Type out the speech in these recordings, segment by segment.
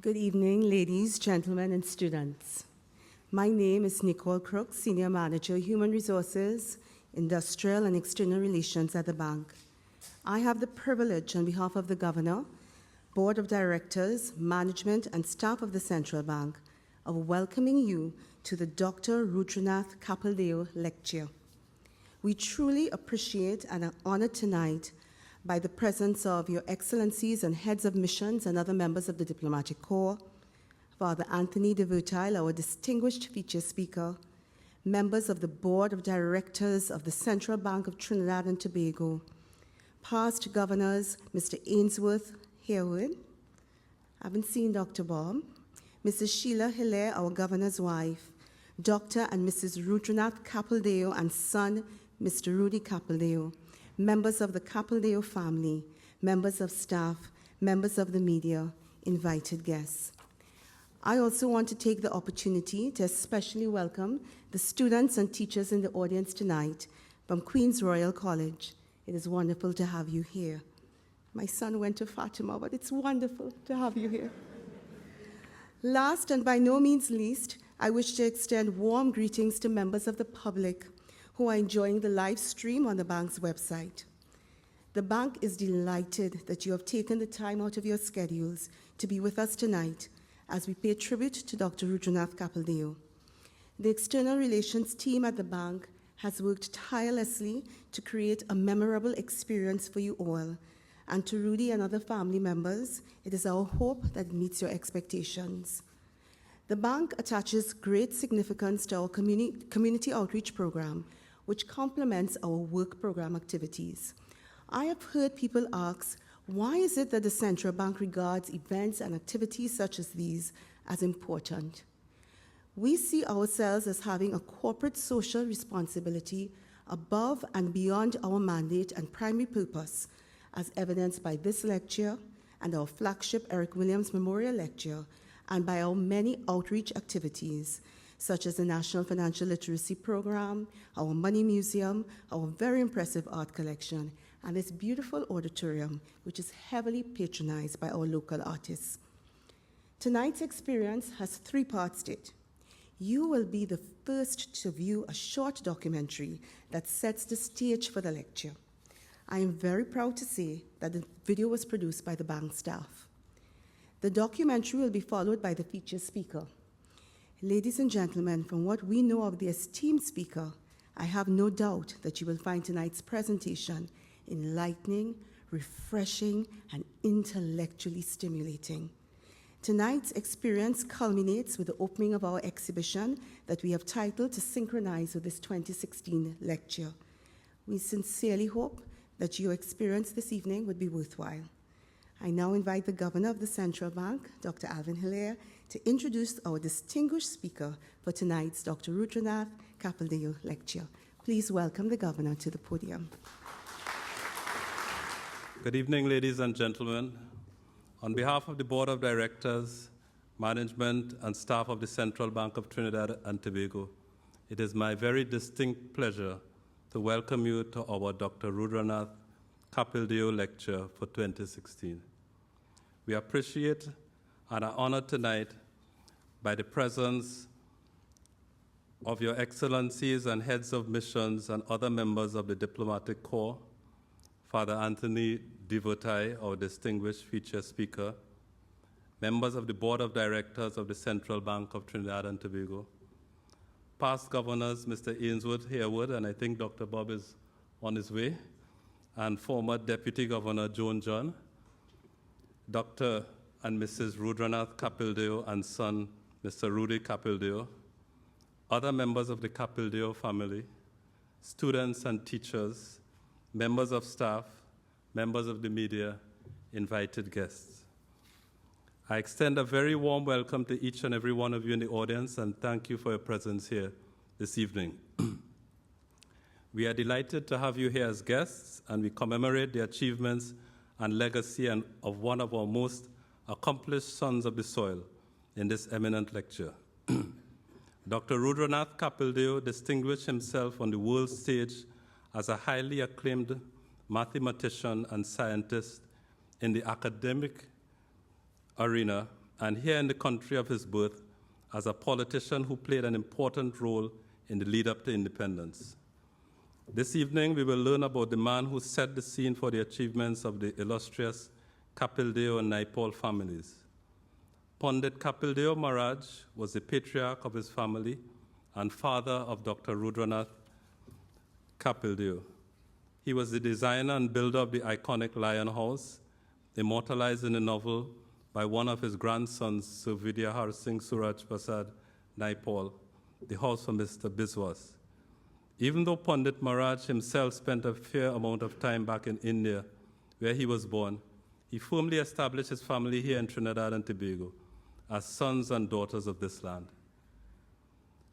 Good evening, ladies, gentlemen, and students. My name is Nicole Crooks, Senior Manager, Human Resources, Industrial and External Relations at the bank. I have the privilege on behalf of the Governor, Board of Directors, Management, and staff of the Central Bank of welcoming you to the Dr. Rudranath Capildeo Lecture. We truly appreciate and are honored tonight by the presence of Your Excellencies and heads of missions and other members of the Diplomatic Corps, Father Anthony de Vertile, our distinguished feature speaker, members of the Board of Directors of the Central Bank of Trinidad and Tobago, past governors, Mr. Ainsworth Harewood, I haven't seen Dr. Bob, Mrs. Sheila Hilaire, our governor's wife, Dr. and Mrs. Rudranath Capildeo and son, Mr. Rudy Capildeo, members of the Capildeo family, members of staff, members of the media, invited guests. I also want to take the opportunity to especially welcome the students and teachers in the audience tonight from Queen's Royal College. It is wonderful to have you here. My son went to Fatima, but it's wonderful to have you here. Last and by no means least, I wish to extend warm greetings to members of the public who are enjoying the live stream on the bank's website. The bank is delighted that you have taken the time out of your schedules to be with us tonight as we pay tribute to Dr. Rudranath Capildeo. The external relations team at the bank has worked tirelessly to create a memorable experience for you all. And to Rudy and other family members, it is our hope that it meets your expectations. The bank attaches great significance to our community outreach program, which complements our work program activities. I have heard people ask, why is it that the Central Bank regards events and activities such as these as important? We see ourselves as having a corporate social responsibility above and beyond our mandate and primary purpose, as evidenced by this lecture and our flagship Eric Williams Memorial Lecture, and by our many outreach activities, such as the National Financial Literacy Program, our Money Museum, our very impressive art collection, and this beautiful auditorium, which is heavily patronized by our local artists. Tonight's experience has three parts to it. You will be the first to view a short documentary that sets the stage for the lecture. I am very proud to say that the video was produced by the bank staff. The documentary will be followed by the featured speaker. Ladies and gentlemen, from what we know of the esteemed speaker, I have no doubt that you will find tonight's presentation enlightening, refreshing, and intellectually stimulating. Tonight's experience culminates with the opening of our exhibition that we have titled To Synchronize with this 2016 lecture. We sincerely hope that your experience this evening would be worthwhile. I now invite the Governor of the Central Bank, Dr. Alvin Hilaire, to introduce our distinguished speaker for tonight's Dr. Rudranath Capildeo Lecture. Please welcome the Governor to the podium. Good evening, ladies and gentlemen. On behalf of the Board of Directors, Management, and staff of the Central Bank of Trinidad and Tobago, it is my very distinct pleasure to welcome you to our Dr. Rudranath Capildeo Lecture for 2016. We appreciate and are honored tonight by the presence of Your Excellencies and heads of missions and other members of the Diplomatic Corps, Father Anthony de Vertile, our distinguished feature speaker, members of the Board of Directors of the Central Bank of Trinidad and Tobago, past governors, Mr. Ainsworth Harewood, and I think Dr. Bob is on his way, and former Deputy Governor Joan John, Dr. and Mrs. Rudranath Capildeo and son, Mr. Rudy Capildeo, other members of the Capildeo family, students and teachers, members of staff, members of the media, invited guests. I extend a very warm welcome to each and every one of you in the audience, and thank you for your presence here this evening. We are delighted to have you here as guests, and we commemorate the achievements and legacy of one of our most accomplished sons of the soil in this eminent lecture. Dr. Rudranath Capildeo distinguished himself on the world stage as a highly acclaimed mathematician and scientist in the academic arena and here in the country of his birth as a politician who played an important role in the lead up to independence. This evening, we will learn about the man who set the scene for the achievements of the illustrious Capildeo and Naipaul families. Pandit Capildeo Maharaj was the patriarch of his family and father of Dr. Rudranath Capildeo. He was the designer and builder of the iconic Lion House, immortalized in a novel by one of his grandsons, Sir Vidyahar Singh Suraj Prasad Naipaul, The House for Mr. Biswas. Even though Pandit Maharaj himself spent a fair amount of time back in India, where he was born, he firmly established his family here in Trinidad and Tobago as sons and daughters of this land.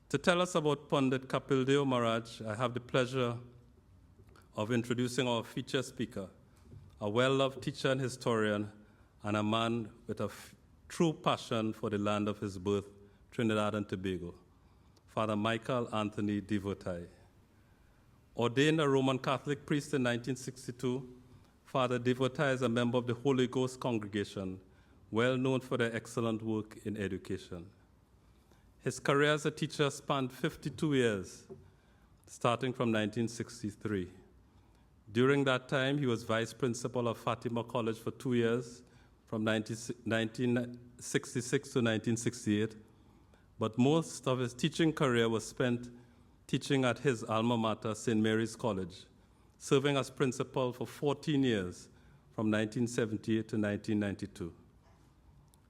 To tell us about Pandit Capildeo Maharaj, I have the pleasure of introducing our featured speaker, a well-loved teacher and historian, and a man with a true passion for the land of his birth, Trinidad and Tobago, Father Michael Anthony Devotai. Ordained a Roman Catholic priest in 1962, Father Devotai is a member of the Holy Ghost congregation, well known for their excellent work in education. His career as a teacher spanned 52 years, starting from 1963. During that time, he was vice principal of Fatima College for 2 years, from 1966 to 1968, but most of his teaching career was spent teaching at his alma mater, St. Mary's College, serving as principal for 14 years, from 1978 to 1992.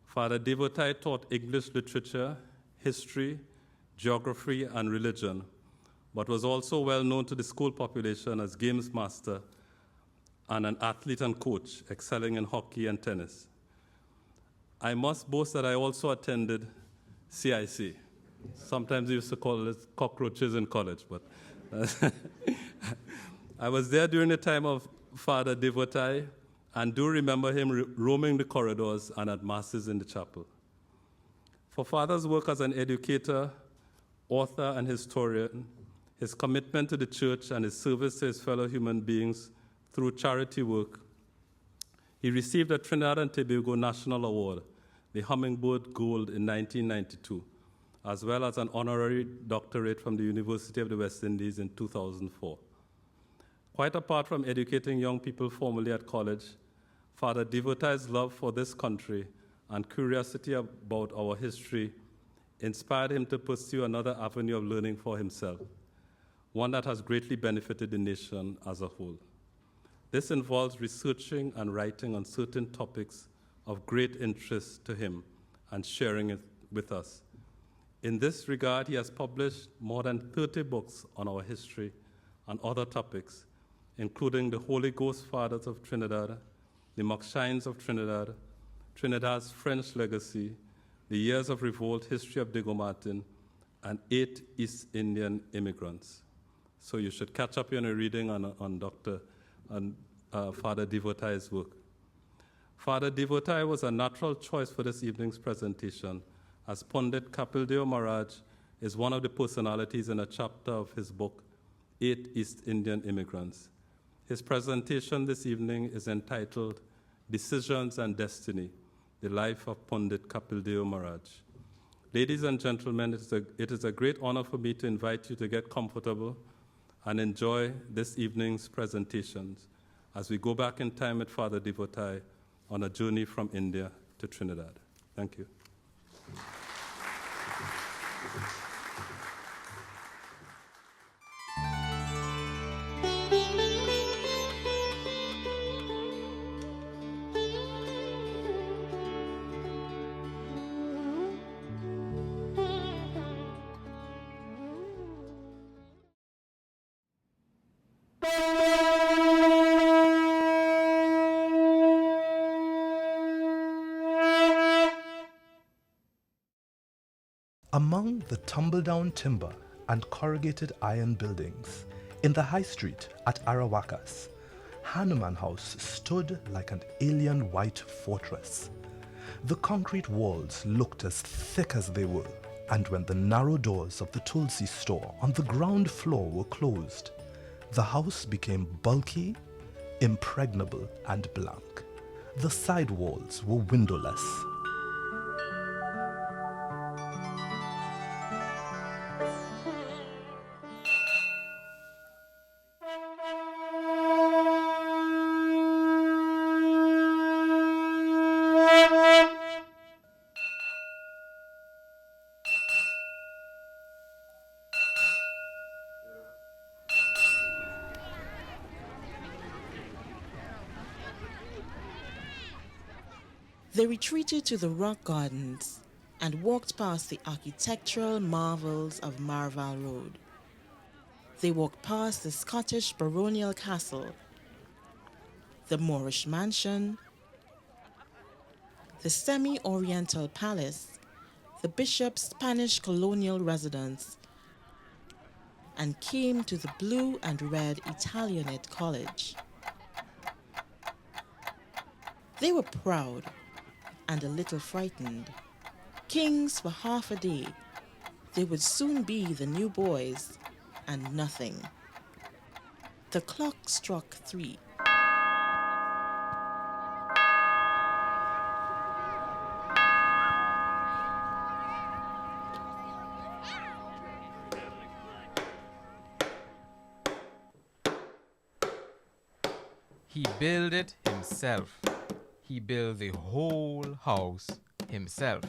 Father Devotai taught English literature, history, geography, and religion, but was also well known to the school population as games master and an athlete and coach, excelling in hockey and tennis. I must boast that I also attended CIC. Sometimes we used to call it cockroaches in college, but I was there during the time of Father Devotai and do remember him roaming the corridors and at masses in the chapel. For Father's work as an educator, author, and historian, his commitment to the church and his service to his fellow human beings through charity work, he received a Trinidad and Tobago National Award, the Hummingbird Gold, in 1992, as well as an honorary doctorate from the University of the West Indies in 2004. Quite apart from educating young people formally at college, Father Devotai's love for this country and curiosity about our history inspired him to pursue another avenue of learning for himself, one that has greatly benefited the nation as a whole. This involves researching and writing on certain topics of great interest to him and sharing it with us. In this regard, he has published more than 30 books on our history and other topics, including the Holy Ghost Fathers of Trinidad, the Mokshains of Trinidad, Trinidad's French Legacy, the Years of Revolt, History of Diego Martin, and 8 East Indian Immigrants. So you should catch up on your reading on Father Devotai's work. Father Devotai was a natural choice for this evening's presentation, as Pandit Capildeo Maharaj is one of the personalities in a chapter of his book, 8 East Indian Immigrants. His presentation this evening is entitled Decisions and Destiny, the Life of Pandit Capildeo Maharaj. Ladies and gentlemen, it is a great honor for me to invite you to get comfortable and enjoy this evening's presentations as we go back in time with Father Devotai on a journey from India to Trinidad. Thank you. Among the tumble-down timber and corrugated iron buildings in the high street at Arawakas, Hanuman House stood like an alien white fortress. The concrete walls looked as thick as they were, and when the narrow doors of the Tulsi store on the ground floor were closed, the house became bulky, impregnable, and blank. The side walls were windowless. They retreated to the rock gardens and walked past the architectural marvels of Marval Road. They walked past the Scottish baronial castle, the Moorish mansion, the semi-oriental palace, the bishop's Spanish colonial residence, and came to the blue and red Italianate College. They were proud and a little frightened. Kings for half a day, they would soon be the new boys and nothing. The clock struck 3. He built it himself. He built the whole house himself,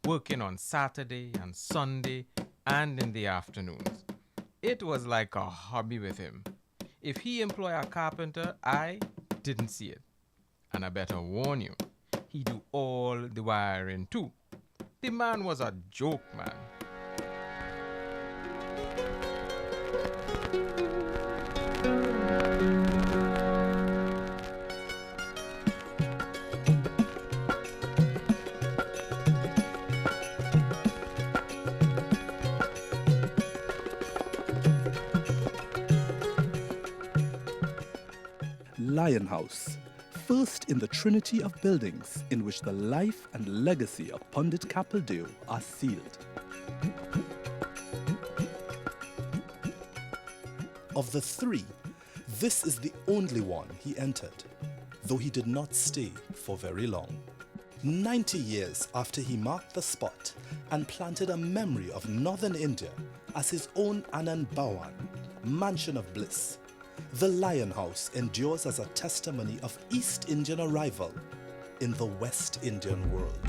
working on Saturday and Sunday and in the afternoons. It was like a hobby with him. If he employed a carpenter, I didn't see it. And I better warn you, he do all the wiring too. The man was a joke, man. Lion House, first in the trinity of buildings in which the life and legacy of Pundit Capildeo are sealed. Of the 3, this is the only one he entered, though he did not stay for very long. 90 years after he marked the spot and planted a memory of northern India as his own Anand Bhawan, mansion of bliss, the Lion House endures as a testimony of East Indian arrival in the West Indian world.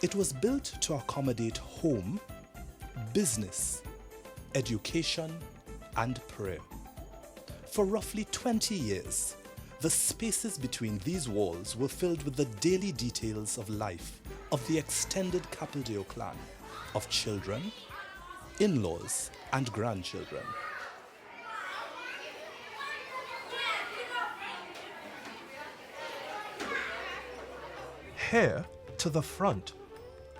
It was built to accommodate home, business, education, and prayer. For roughly 20 years, the spaces between these walls were filled with the daily details of life of the extended Capildeo clan, of children, in-laws, and grandchildren. Here, to the front,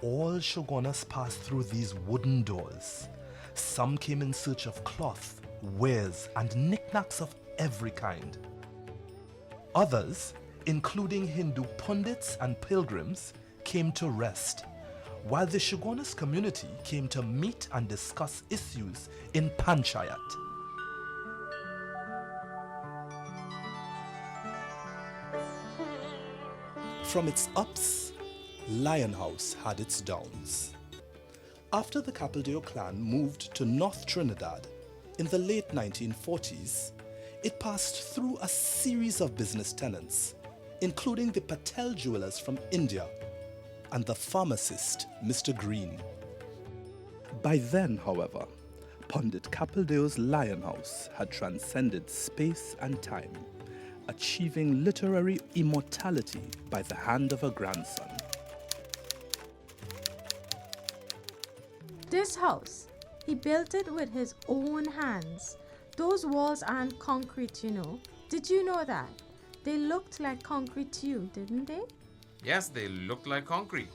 all Shogunas passed through these wooden doors. Some came in search of cloth, wares, and knickknacks of every kind. Others, including Hindu pundits and pilgrims, came to rest, while the Shogunas community came to meet and discuss issues in Panchayat. From its ups, Lion House had its downs. After the Capildeo clan moved to North Trinidad in the late 1940s, it passed through a series of business tenants, including the Patel jewelers from India and the pharmacist Mr. Green. By then, however, Pundit Capildeo's Lion House had transcended space and time, achieving literary immortality by the hand of a grandson. This house, he built it with his own hands. Those walls aren't concrete, you know. Did you know that? They looked like concrete to you, didn't they? Yes, they looked like concrete.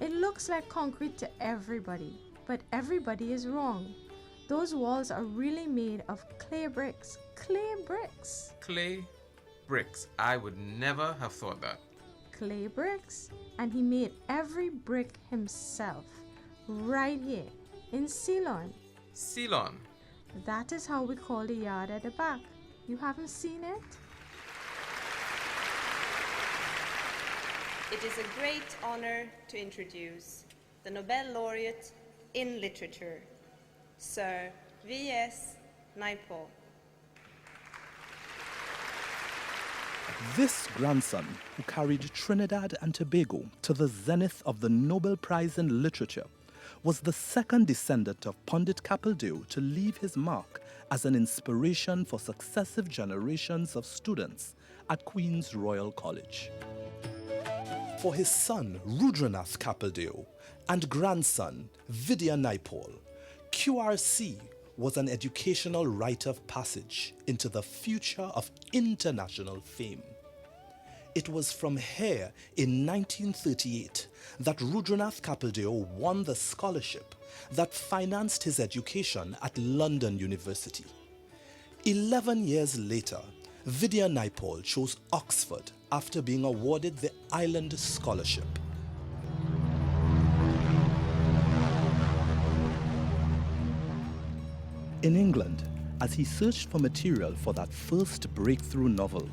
It looks like concrete to everybody, but everybody is wrong. Those walls are really made of clay bricks. Clay bricks. Clay bricks. I would never have thought that. Clay bricks. And he made every brick himself. Right here in Ceylon. Ceylon. That is how we call the yard at the back. You haven't seen it? It is a great honor to introduce the Nobel laureate in literature, Sir V.S. Naipaul. This grandson, who carried Trinidad and Tobago to the zenith of the Nobel Prize in Literature, was the second descendant of Pandit Capildeo to leave his mark as an inspiration for successive generations of students at Queen's Royal College. For his son, Rudranath Capildeo, and grandson, Vidya Naipal, QRC was an educational rite of passage into the future of international fame. It was from here in 1938 that Rudranath Capildeo won the scholarship that financed his education at London University. 11 years later, Vidya Naipal chose Oxford after being awarded the Island Scholarship. In England, as he searched for material for that first breakthrough novel,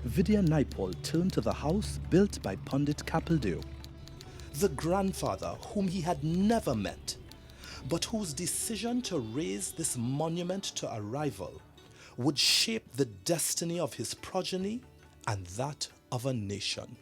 Vidya Naipal turned to the house built by Pandit Capildeo, the grandfather whom he had never met, but whose decision to raise this monument to a rival would shape the destiny of his progeny and that of a nation.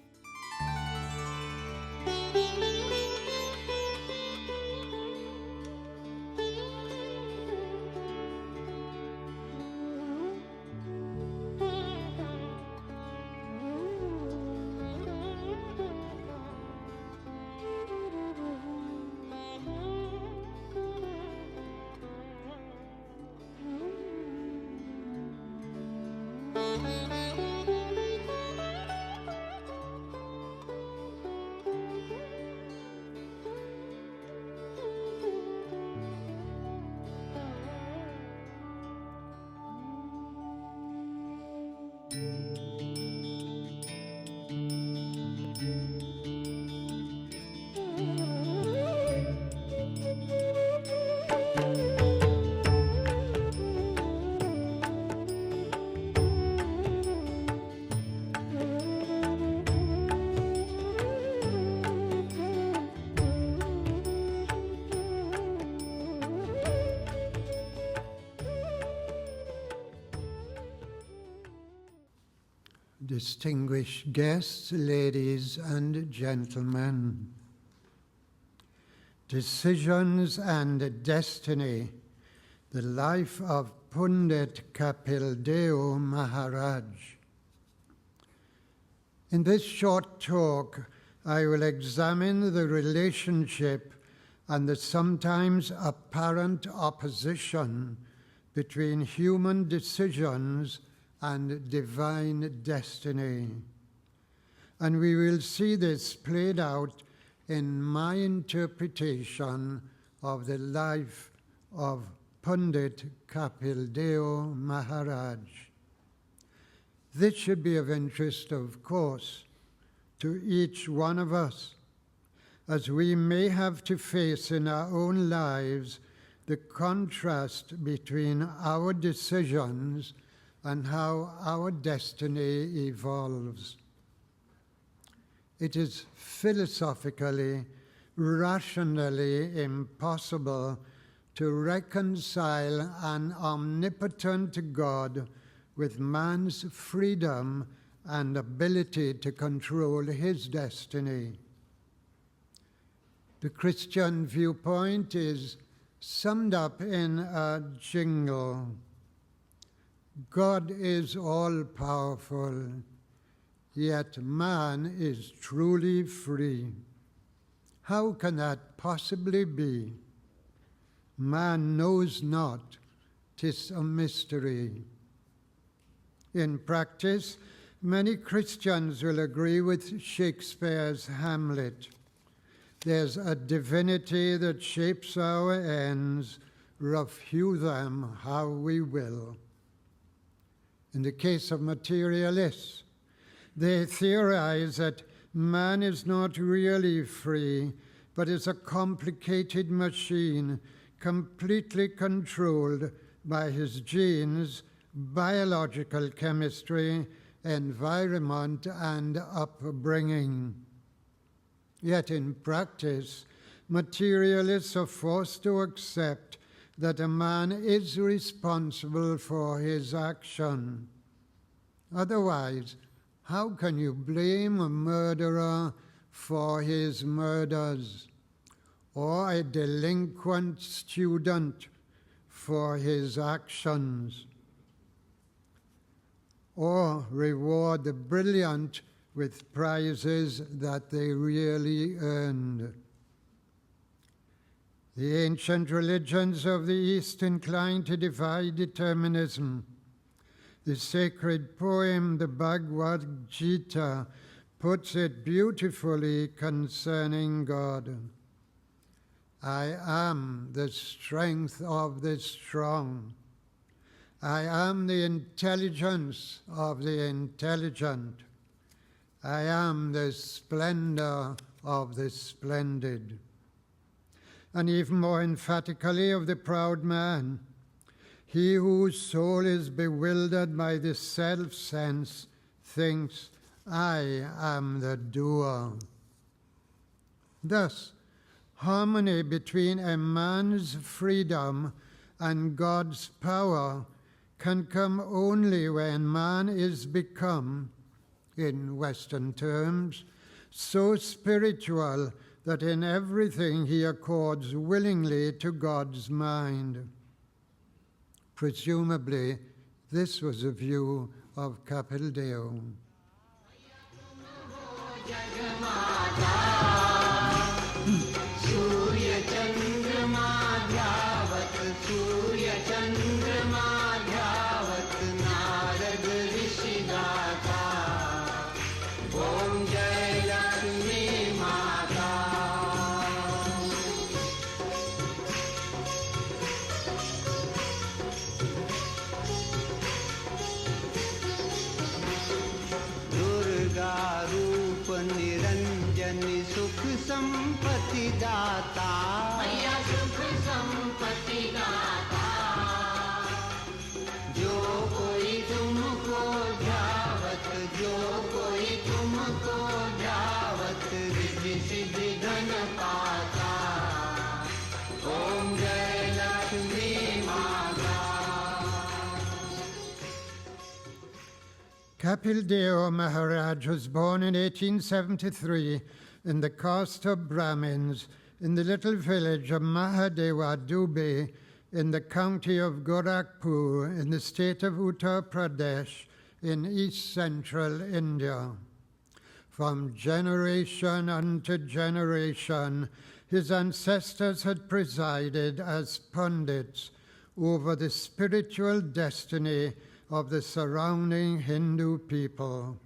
Distinguished guests, ladies and gentlemen, Decisions and Destiny, the life of Pandit Capildeo Maharaj. In this short talk, I will examine the relationship and the sometimes apparent opposition between human decisions and divine destiny. And we will see this played out in my interpretation of the life of Pandit Capildeo Maharaj. This should be of interest, of course, to each one of us, as we may have to face in our own lives the contrast between our decisions and how our destiny evolves. It is philosophically, rationally impossible to reconcile an omnipotent God with man's freedom and ability to control his destiny. The Christian viewpoint is summed up in a jingle. God is all-powerful, yet man is truly free. How can that possibly be? Man knows not, 'tis a mystery. In practice, many Christians will agree with Shakespeare's Hamlet. There's a divinity that shapes our ends, rough hew them how we will. In the case of materialists, they theorize that man is not really free, but is a complicated machine completely controlled by his genes, biological chemistry, environment, and upbringing. Yet in practice, materialists are forced to accept that a man is responsible for his action. Otherwise, How can you blame a murderer for his murders, or a delinquent student for his actions, or reward the brilliant with prizes that they really earned? The ancient religions of the East incline to divide determinism. The sacred poem, the Bhagavad Gita, puts it beautifully concerning God. I am the strength of the strong. I am the intelligence of the intelligent. I am the splendor of the splendid. And even more emphatically of the proud man, he whose soul is bewildered by the self-sense thinks, I am the doer. Thus, harmony between a man's freedom and God's power can come only when man is become, in Western terms, so spiritual that in everything he accords willingly to God's mind. Presumably, this was a view of Capildeo. संपत्ति दाता मैया सुख संपत्ति दाता जो कोई तुमको ध्यावत जो कोई तुमको ध्यावत रिद्धि सिद्धि धन पाता ओम जय लक्ष्मी माता. Capildeo Maharaj was born in 1873 in the caste of Brahmins in the little village of Mahadeva Dubey in the county of Gorakhpur in the state of Uttar Pradesh in east-central India. From generation unto generation, his ancestors had presided as pundits over the spiritual destiny of the surrounding Hindu people.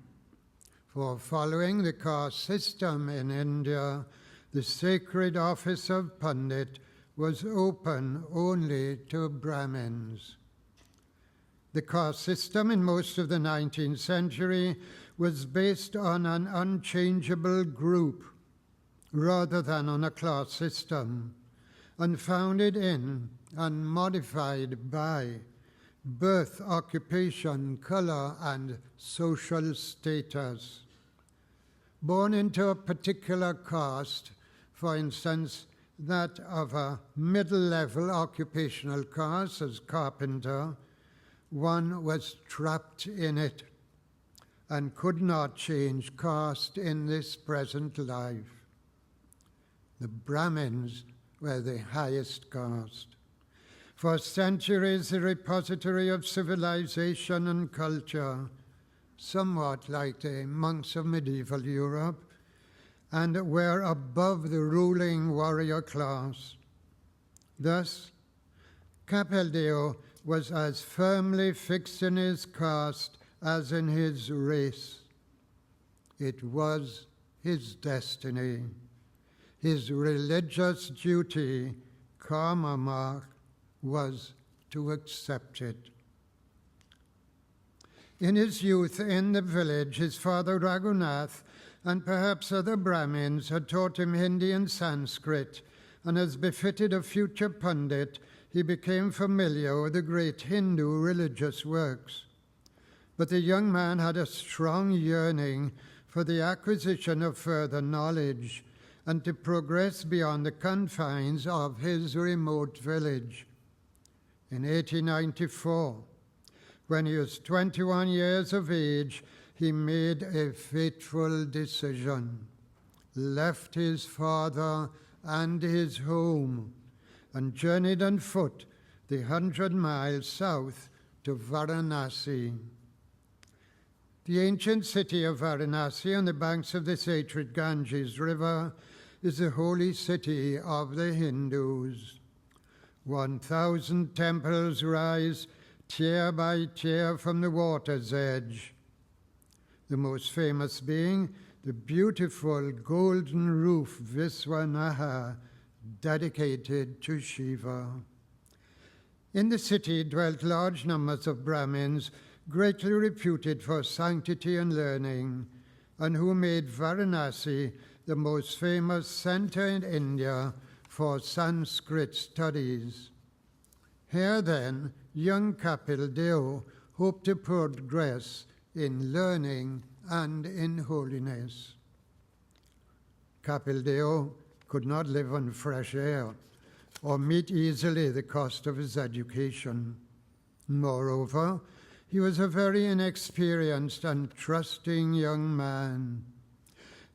For following the caste system in India, the sacred office of Pandit was open only to Brahmins. The caste system in most of the 19th century was based on an unchangeable group rather than on a class system, and founded in and modified by birth, occupation, color, and social status. Born into a particular caste, for instance, that of a middle-level occupational caste as carpenter, one was trapped in it and could not change caste in this present life. The Brahmins were the highest caste. For centuries, a repository of civilization and culture, somewhat like the monks of medieval Europe, and were above the ruling warrior class. Thus, Capildeo was as firmly fixed in his caste as in his race. It was his destiny, his religious duty, karma mark, was to accept it. In his youth in the village, his father Rudranath and perhaps other Brahmins had taught him Hindi and Sanskrit, and as befitted a future pundit, he became familiar with the great Hindu religious works. But the young man had a strong yearning for the acquisition of further knowledge and to progress beyond the confines of his remote village. In 1894, when he was 21 years of age, he made a fateful decision, left his father and his home, and journeyed on foot the 100 miles south to Varanasi. The ancient city of Varanasi on the banks of the sacred Ganges River is the holy city of the Hindus. 1,000 temples rise tier by tier from the water's edge, the most famous being the beautiful golden roof Viswanaha, dedicated to Shiva. In the city dwelt large numbers of Brahmins, greatly reputed for sanctity and learning, and who made Varanasi the most famous center in India for Sanskrit studies. Here, then, young Capildeo hoped to progress in learning and in holiness. Capildeo could not live on fresh air or meet easily the cost of his education. Moreover, he was a very inexperienced and trusting young man.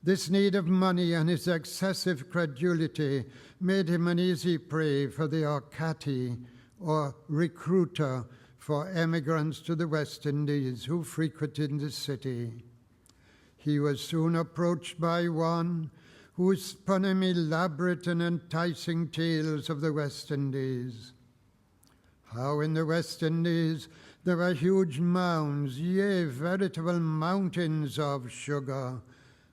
This need of money and his excessive credulity made him an easy prey for the Arcati, or recruiter for emigrants to the West Indies who frequented the city. He was soon approached by one who spun him elaborate and enticing tales of the West Indies. How in the West Indies there were huge mounds, yea, veritable mountains of sugar,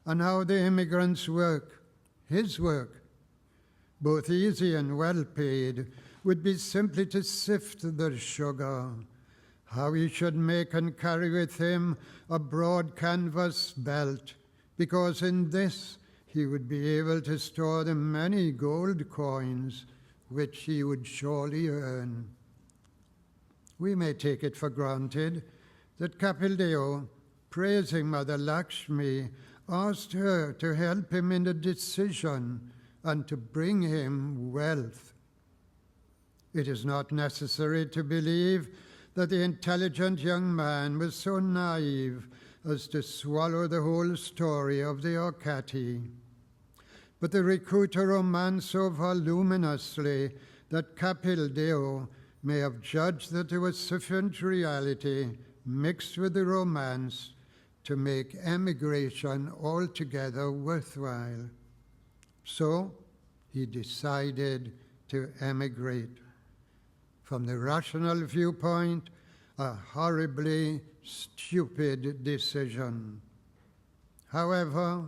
and how the immigrant's work, his work, both easy and well paid, would be simply to sift the sugar. How he should make and carry with him a broad canvas belt, because in this he would be able to store the many gold coins which he would surely earn. We may take it for granted that Capildeo, praising Mother Lakshmi, asked her to help him in the decision and to bring him wealth. It is not necessary to believe that the intelligent young man was so naive as to swallow the whole story of the Arcati. But the recruiter romanced so voluminously that Capildeo may have judged that there was sufficient reality mixed with the romance to make emigration altogether worthwhile. So he decided to emigrate. From the rational viewpoint, a horribly stupid decision. However,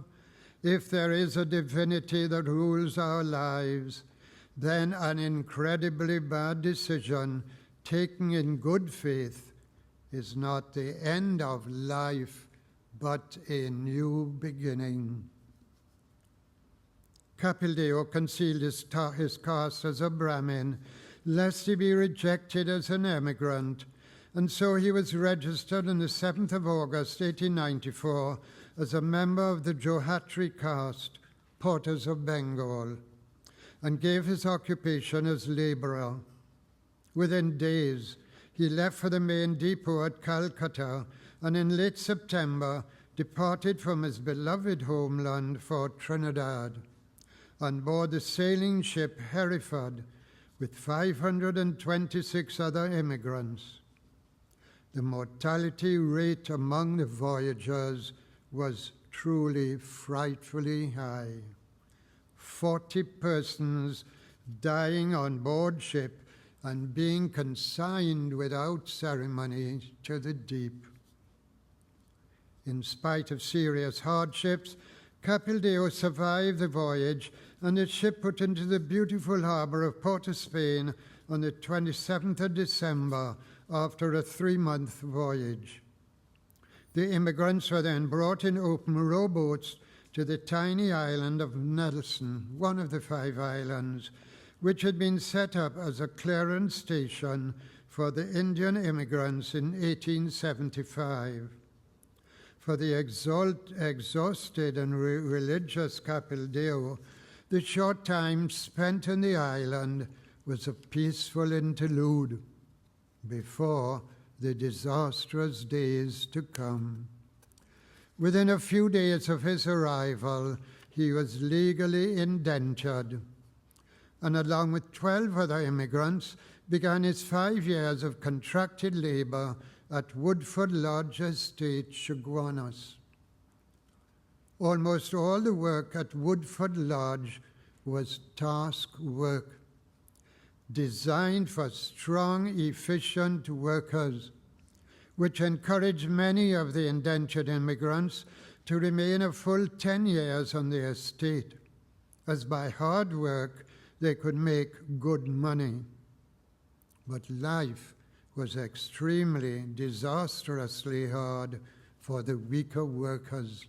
if there is a divinity that rules our lives, then an incredibly bad decision taken in good faith is not the end of life, but a new beginning. Capildeo concealed his caste as a Brahmin, lest he be rejected as an emigrant, and so he was registered on the 7th of August, 1894, as a member of the Johatri caste, Porters of Bengal, and gave his occupation as laborer. Within days, he left for the main depot at Calcutta, and in late September departed from his beloved homeland for Trinidad, on board the sailing ship Hereford, with 526 other immigrants. The mortality rate among the voyagers was truly frightfully high. 40 persons dying on board ship and being consigned without ceremony to the deep. In spite of serious hardships, Capildeo survived the voyage, and the ship put into the beautiful harbor of Port of Spain on the 27th of December after a 3-month voyage. The immigrants were then brought in open rowboats to the tiny island of Nelson, one of the 5 islands, which had been set up as a clearance station for the Indian immigrants in 1875. For the exhausted and religious Capildeo, the short time spent on the island was a peaceful interlude before the disastrous days to come. Within a few days of his arrival, he was legally indentured, and along with 12 other immigrants, began his 5 years of contracted labor at Woodford Lodge Estate, Chaguanas. Almost all the work at Woodford Lodge was task work, designed for strong, efficient workers, which encouraged many of the indentured immigrants to remain a full 10 years on the estate, as by hard work they could make good money. But life was extremely, disastrously hard for the weaker workers.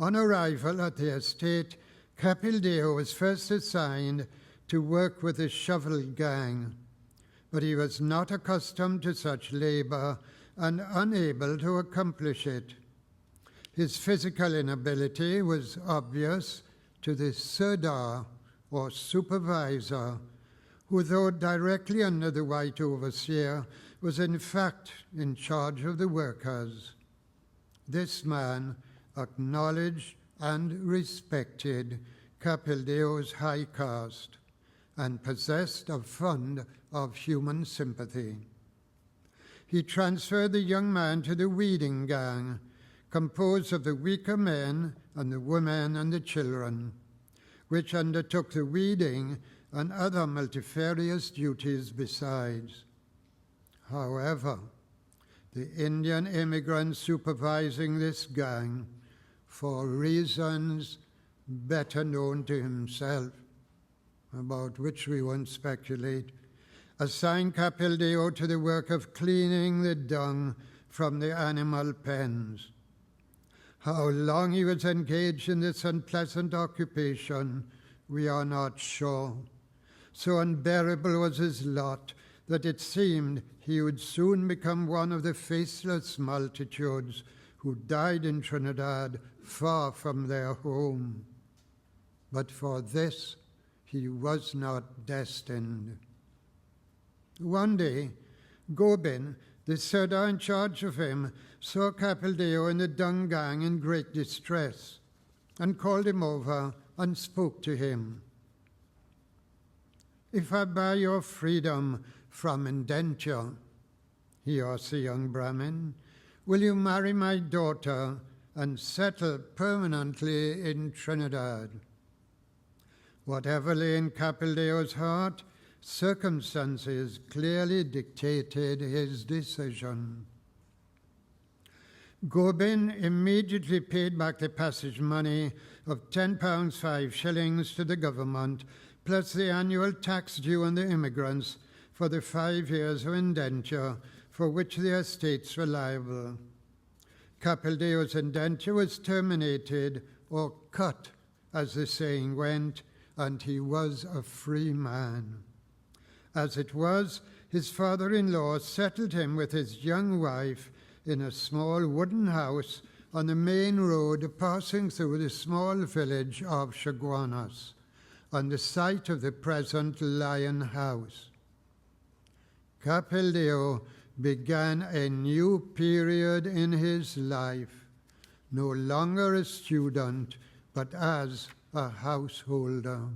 On arrival at the estate, Capildeo was first assigned to work with the shovel gang, but he was not accustomed to such labor and unable to accomplish it. His physical inability was obvious to the Sirdar, or supervisor, who, though directly under the white overseer, was in fact in charge of the workers. This man acknowledged and respected Capildeo's high caste and possessed a fund of human sympathy. He transferred the young man to the weeding gang, composed of the weaker men and the women and the children, which undertook the weeding and other multifarious duties besides. However, the Indian immigrants supervising this gang, for reasons better known to himself, about which we won't speculate, assigned Capildeo to the work of cleaning the dung from the animal pens. How long he was engaged in this unpleasant occupation, we are not sure. So unbearable was his lot that it seemed he would soon become one of the faceless multitudes who died in Trinidad far from their home. But for this he was not destined. One day, Gobin, the Sirdar in charge of him, saw Capildeo in the dung gang in great distress and called him over and spoke to him. "If I buy your freedom from indenture," he asked the young Brahmin, "will you marry my daughter and settle permanently in Trinidad?" Whatever lay in Capildeo's heart, circumstances clearly dictated his decision. Gobin immediately paid back the passage money of £10 5 shillings to the government, plus the annual tax due on the immigrants for the 5 years of indenture for which the estates were liable. Capildeo's indenture was terminated, or cut, as the saying went, and he was a free man. As it was, his father-in-law settled him with his young wife in a small wooden house on the main road passing through the small village of Chaguanas, on the site of the present Lion House. Capildeo began a new period in his life, no longer a student, but as a householder.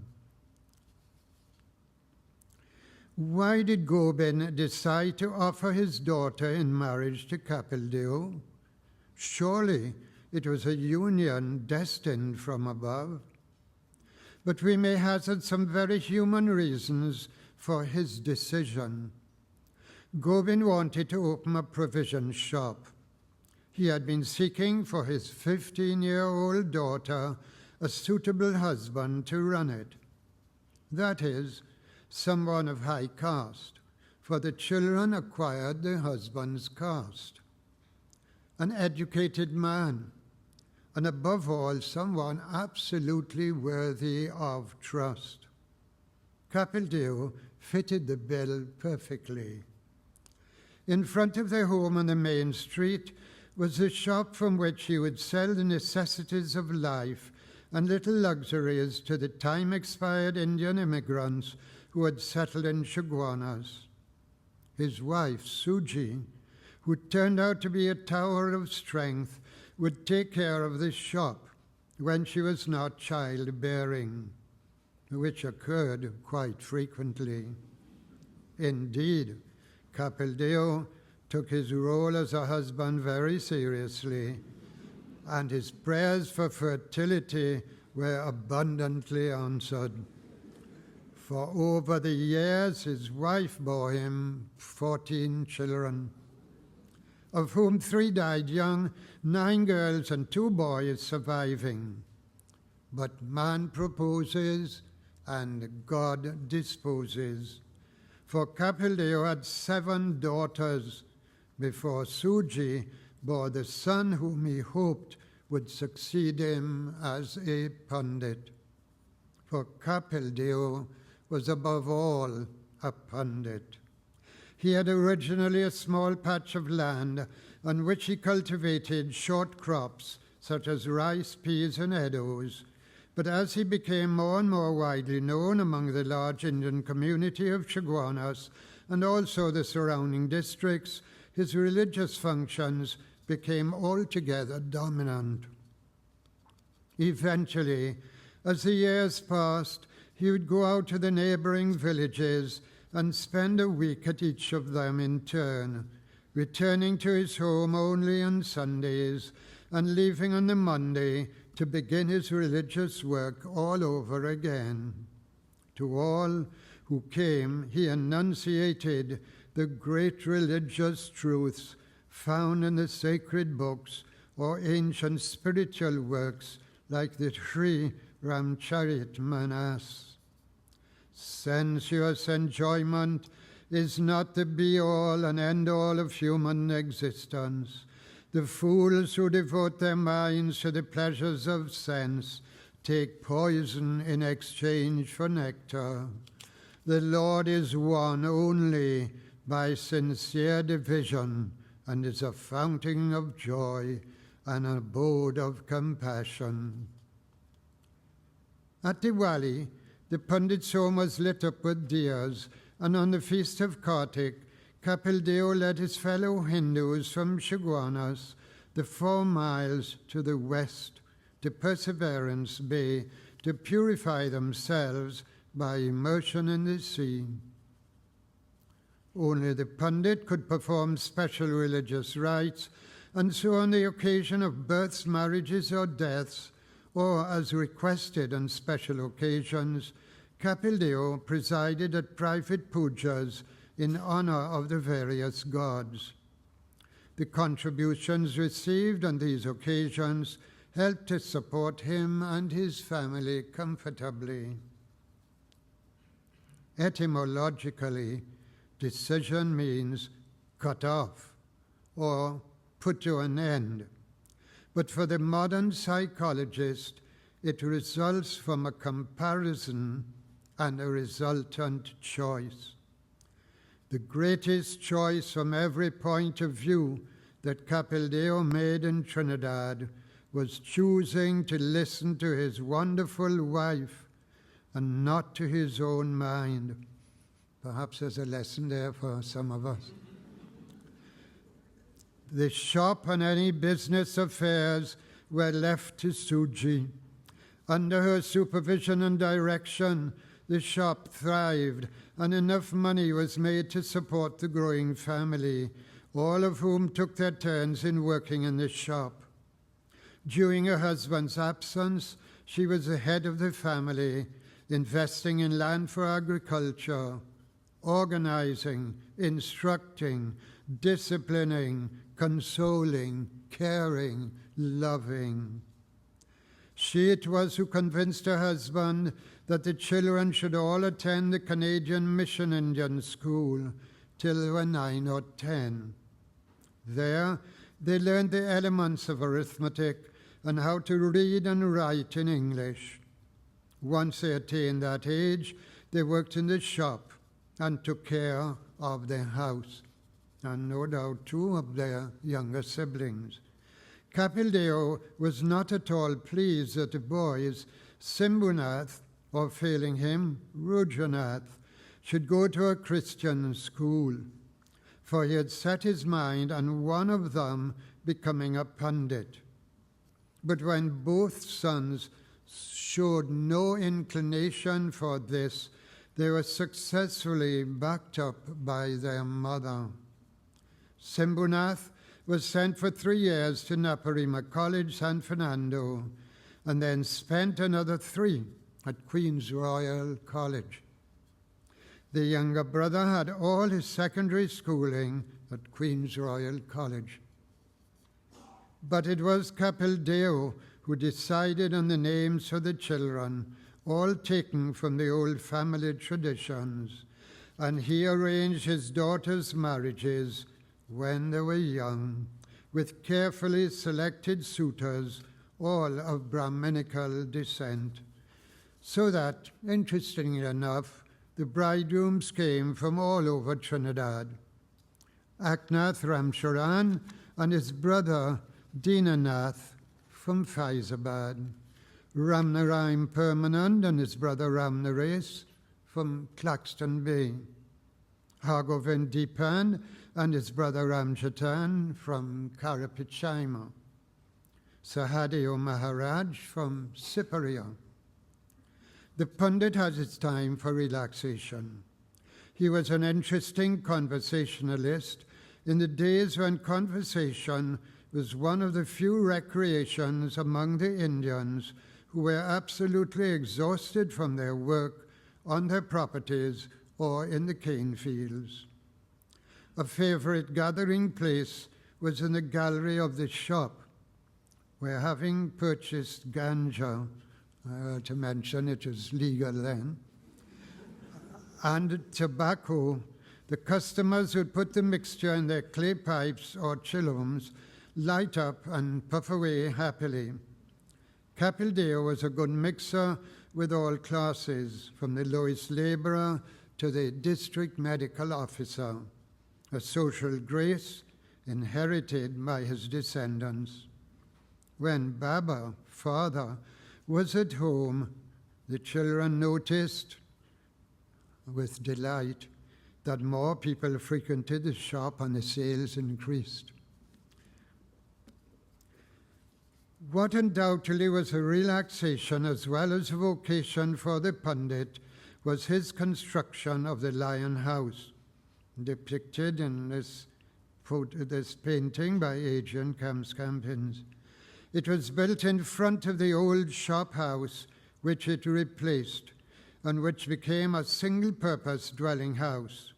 Why did Gobin decide to offer his daughter in marriage to Capildeo? Surely it was a union destined from above. But we may hazard some very human reasons for his decision. Gobin wanted to open a provision shop. He had been seeking for his 15-year-old daughter a suitable husband to run it. That is, someone of high caste, for the children acquired the husband's caste. An educated man, and above all, someone absolutely worthy of trust. Capildeo fitted the bill perfectly. In front of their home on the main street was the shop from which he would sell the necessities of life and little luxuries to the time-expired Indian immigrants who had settled in Chaguanas. His wife, Suji, who turned out to be a tower of strength, would take care of the shop when she was not childbearing, which occurred quite frequently. Indeed, Capildeo took his role as a husband very seriously, and his prayers for fertility were abundantly answered. For over the years, his wife bore him 14 children, of whom 3 died young, 9 girls and 2 boys surviving. But man proposes and God disposes. For Capildeo had 7 daughters before Suji bore the son whom he hoped would succeed him as a pundit. For Capildeo was above all a pundit. He had originally a small patch of land on which he cultivated short crops such as rice, peas, and edos. But as he became more and more widely known among the large Indian community of Chaguanas and also the surrounding districts, his religious functions became altogether dominant. Eventually, as the years passed, he would go out to the neighboring villages and spend a week at each of them in turn, returning to his home only on Sundays and leaving on the Monday to begin his religious work all over again. To all who came, he enunciated the great religious truths found in the sacred books or ancient spiritual works like the Sri Ramcharitmanas. Sensuous enjoyment is not the be-all and end-all of human existence. The fools who devote their minds to the pleasures of sense take poison in exchange for nectar. The Lord is one only by sincere division and is a fountain of joy, an abode of compassion. At Diwali, the Pundit's home was lit up with diyas, and on the feast of Kartik, Capildeo led his fellow Hindus from Chaguanas the 4 miles to the west to Perseverance Bay to purify themselves by immersion in the sea. Only the Pandit could perform special religious rites, and so on the occasion of births, marriages, or deaths, or as requested on special occasions, Capildeo presided at private pujas in honor of the various gods. The contributions received on these occasions helped to support him and his family comfortably. Etymologically, decision means cut off or put to an end. But for the modern psychologist, it results from a comparison and a resultant choice. The greatest choice from every point of view that Capildeo made in Trinidad was choosing to listen to his wonderful wife and not to his own mind. Perhaps there's a lesson there for some of us. The shop and any business affairs were left to Suji. Under her supervision and direction, the shop thrived, and enough money was made to support the growing family, all of whom took their turns in working in the shop. During her husband's absence, she was the head of the family, investing in land for agriculture, organizing, instructing, disciplining, consoling, caring, loving. She it was who convinced her husband that the children should all attend the Canadian Mission Indian School till they were 9 or 10. There, they learned the elements of arithmetic and how to read and write in English. Once they attained that age, they worked in the shop and took care of their house, and no doubt too of their younger siblings. Capildeo was not at all pleased that the boys, Simbunath, or failing him, Rudranath, should go to a Christian school, for he had set his mind on one of them becoming a pundit. But when both sons showed no inclination for this, they were successfully backed up by their mother. Simbunath was sent for 3 years to Naparima College, San Fernando, and then spent another 3 at Queen's Royal College. The younger brother had all his secondary schooling at Queen's Royal College. But it was Capildeo who decided on the names for the children, all taken from the old family traditions, and he arranged his daughters' marriages when they were young, with carefully selected suitors, all of Brahminical descent, so that, interestingly enough, the bridegrooms came from all over Trinidad. Aknath Ramcharan and his brother Dinanath from Faizabad, Ramnaraim Permanand and his brother Ramnares from Claxton Bay, Hargovind Deepan and his brother Ramjatan from Karapichaima, Sahadeo Maharaj from Siparia. The Pundit has its time for relaxation. He was an interesting conversationalist in the days when conversation was one of the few recreations among the Indians who were absolutely exhausted from their work on their properties or in the cane fields. A favorite gathering place was in the gallery of the shop, where, having purchased ganja, to mention it was legal then, and tobacco, the customers would put the mixture in their clay pipes or chillums, light up and puff away happily. Capildeo was a good mixer with all classes, from the lowest laborer to the district medical officer, a social grace inherited by his descendants. When Baba, father, was at home, the children noticed with delight that more people frequented the shop and the sales increased. What undoubtedly was a relaxation as well as a vocation for the Pandit was his construction of the Lion House, depicted in this painting by Adrian Camps-Campins. It was built in front of the old shop house, which it replaced, and which became a single-purpose dwelling house,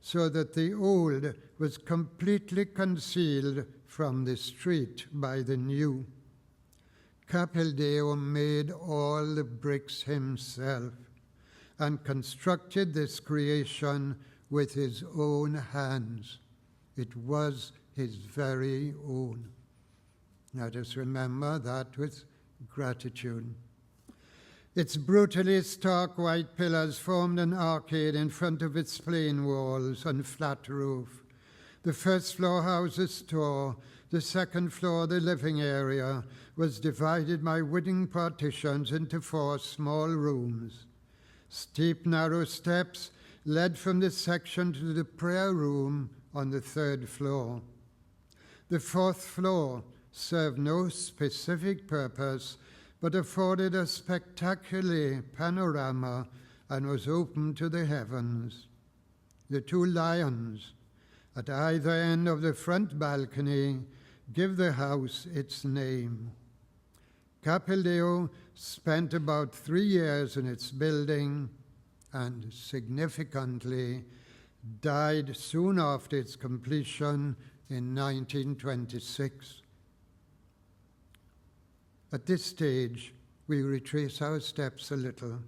so that the old was completely concealed from the street by the new. Capildeo made all the bricks himself and constructed this creation with his own hands. It was his very own. Let us remember that with gratitude. Its brutally stark white pillars formed an arcade in front of its plain walls and flat roof. The first floor housed a store. The second floor, the living area, was divided by wooden partitions into 4 small rooms. Steep, narrow steps led from this section to the prayer room on the 3rd floor. The 4th floor served no specific purpose, but afforded a spectacular panorama and was open to the heavens. The 2 lions at either end of the front balcony give the house its name. Capildeo spent about 3 years in its building and, significantly, died soon after its completion in 1926. At this stage, we retrace our steps a little.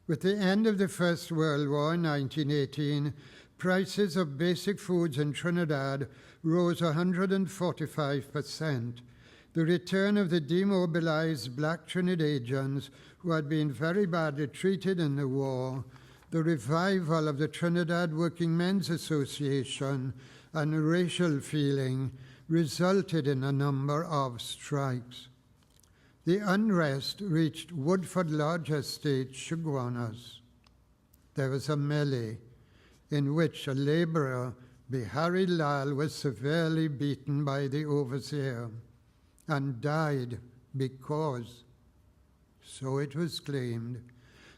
With the end of the First World War in 1918, prices of basic foods in Trinidad rose 145%. The return of the demobilized black Trinidadians who had been very badly treated in the war, the revival of the Trinidad Working Men's Association, and racial feeling resulted in a number of strikes. The unrest reached Woodford Lodge Estate, Chaguanas. There was a melee in which a laborer, Bihari Lal, was severely beaten by the overseer. and died because, so it was claimed,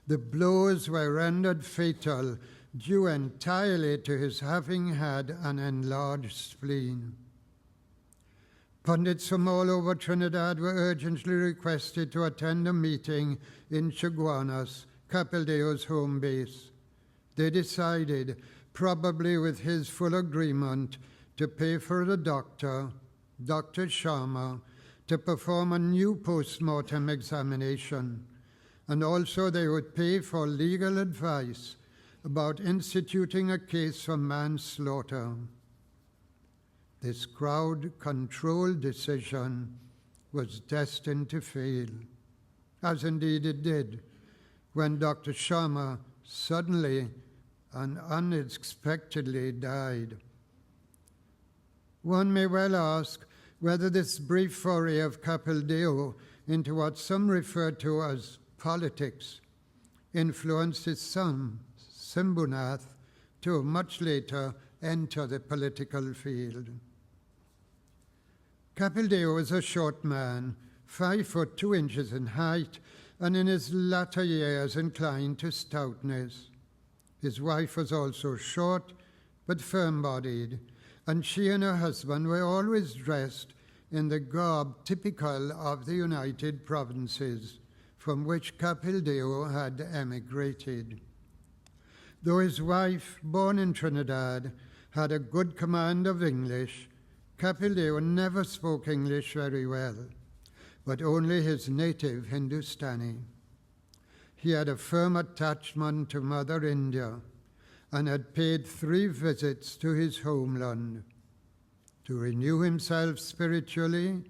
the blows were rendered fatal due entirely to his having had an enlarged spleen. Pundits from all over Trinidad were urgently requested to attend a meeting in Chaguanas, Capildeo's home base. They decided, probably with his full agreement, to pay for the doctor, Dr. Sharma, to perform a new post-mortem examination, and also they would pay for legal advice about instituting a case for manslaughter. This crowd-controlled decision was destined to fail, as indeed it did, when Dr. Sharma suddenly and unexpectedly died. One may well ask whether this brief foray of Capildeo into what some refer to as politics influenced his son, Rudranath, to much later enter the political field. Capildeo was a short man, 5 foot 2 inches in height, and in his latter years inclined to stoutness. His wife was also short, but firm-bodied, and she and her husband were always dressed in the garb typical of the United Provinces, from which Capildeo had emigrated. Though his wife, born in Trinidad, had a good command of English, Capildeo never spoke English very well, but only his native Hindustani. He had a firm attachment to Mother India and had paid 3 visits to his homeland to renew himself spiritually,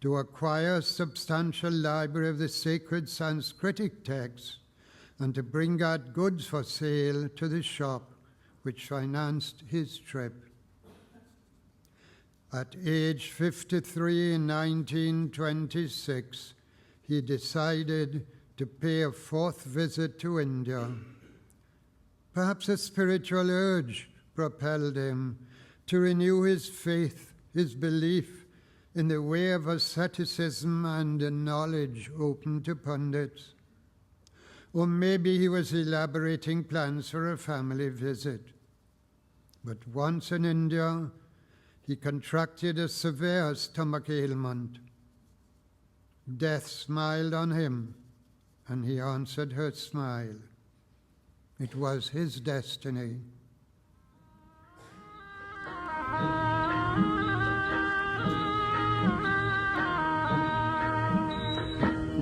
to acquire a substantial library of the sacred Sanskritic texts, and to bring out goods for sale to the shop which financed his trip. At age 53 in 1926, he decided to pay a 4th visit to India. Perhaps a spiritual urge propelled him to renew his faith, his belief in the way of asceticism and the knowledge open to pundits. Or maybe he was elaborating plans for a family visit. But once in India, he contracted a severe stomach ailment. Death smiled on him, and he answered her smile. It was his destiny.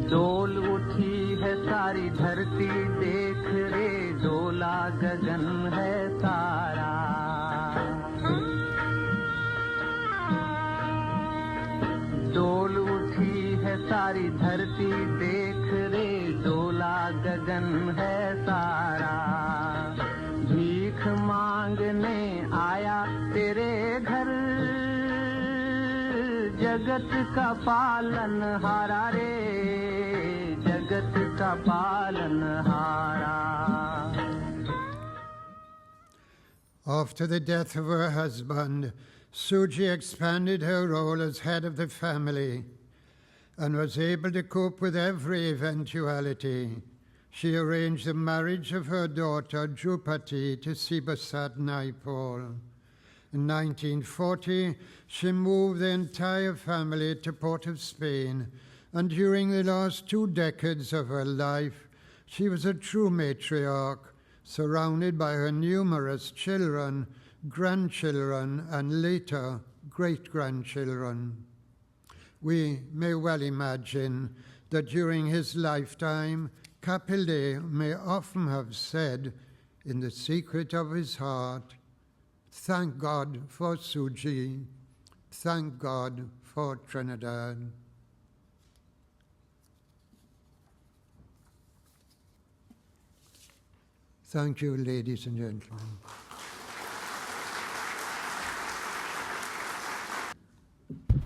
डोल उठी है सारी धरती देख रे डोला गगन है सारा डोल उठी है सारी धरती देख रे डोला गगन है सारा भीख मांगने आया तेरे घर जगत का पालनहारा रे जगत का पालनहारा. After the death of her husband, Suji expanded her role as head of the family and was able to cope with every eventuality. She arranged the marriage of her daughter Drupati to Sibasat Naipaul. In 1940, she moved the entire family to Port of Spain, and during the last 2 decades of her life, she was a true matriarch, surrounded by her numerous children, grandchildren, and later great-grandchildren. We may well imagine that during his lifetime, Capildeo may often have said, in the secret of his heart, "Thank God for Suji, thank God for Trinidad." Thank you, ladies and gentlemen.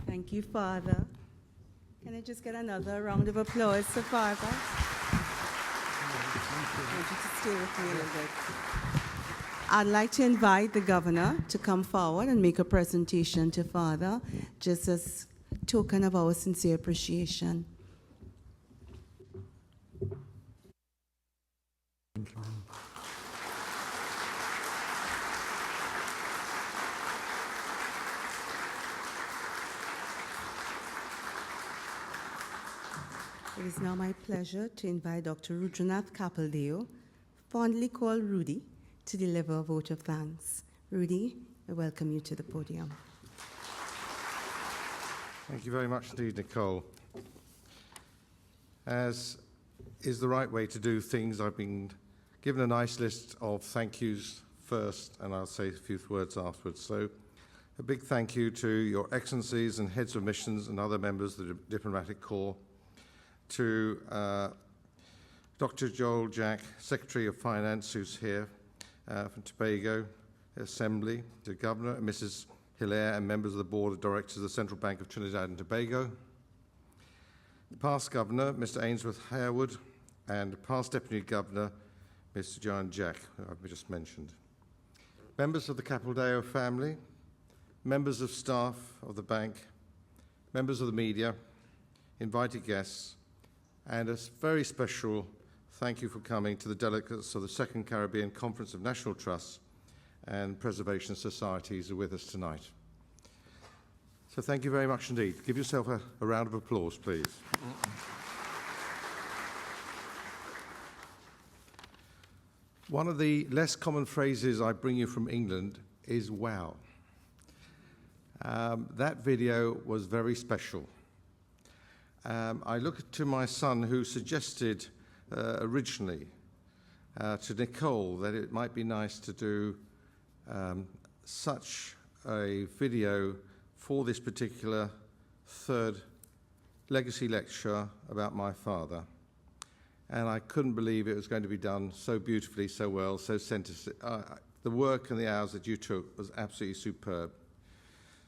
Thank you, Father. Can I just get another round of applause for Father? I want you to stay with me a little bit. I'd like to invite the governor to come forward and make a presentation to Father, just as token of our sincere appreciation. It is now my pleasure to invite Dr. Rudranath Capildeo, fondly called Rudy, to deliver a vote of thanks. Rudy, I welcome you to the podium. Thank you very much indeed, Nicole. As is the right way to do things, I've been given a nice list of thank yous first, and I'll say a few words afterwards. So a big thank you to Your Excellencies and heads of missions and other members of the Diplomatic Corps, to Dr. Joel Jack, Secretary of Finance, who's here from Tobago Assembly, to Governor and Mrs. Hilaire and members of the Board of Directors of the Central Bank of Trinidad and Tobago, the past Governor, Mr. Ainsworth Harewood, and past Deputy Governor, Mr. John Jack, who I've just mentioned. Members of the Capildeo family, members of staff of the bank, members of the media, invited guests, and a very special thank you for coming to the delegates of the Second Caribbean Conference of National Trusts and Preservation Societies who are with us tonight. So thank you very much indeed. Give yourself a round of applause, please. One of the less common phrases I bring you from England is wow. That video was very special. I look to my son, who suggested originally to Nicole that it might be nice to do such a video for this particular third legacy lecture about my father. And I couldn't believe it was going to be done so beautifully, so well, so the work and the hours that you took was absolutely superb.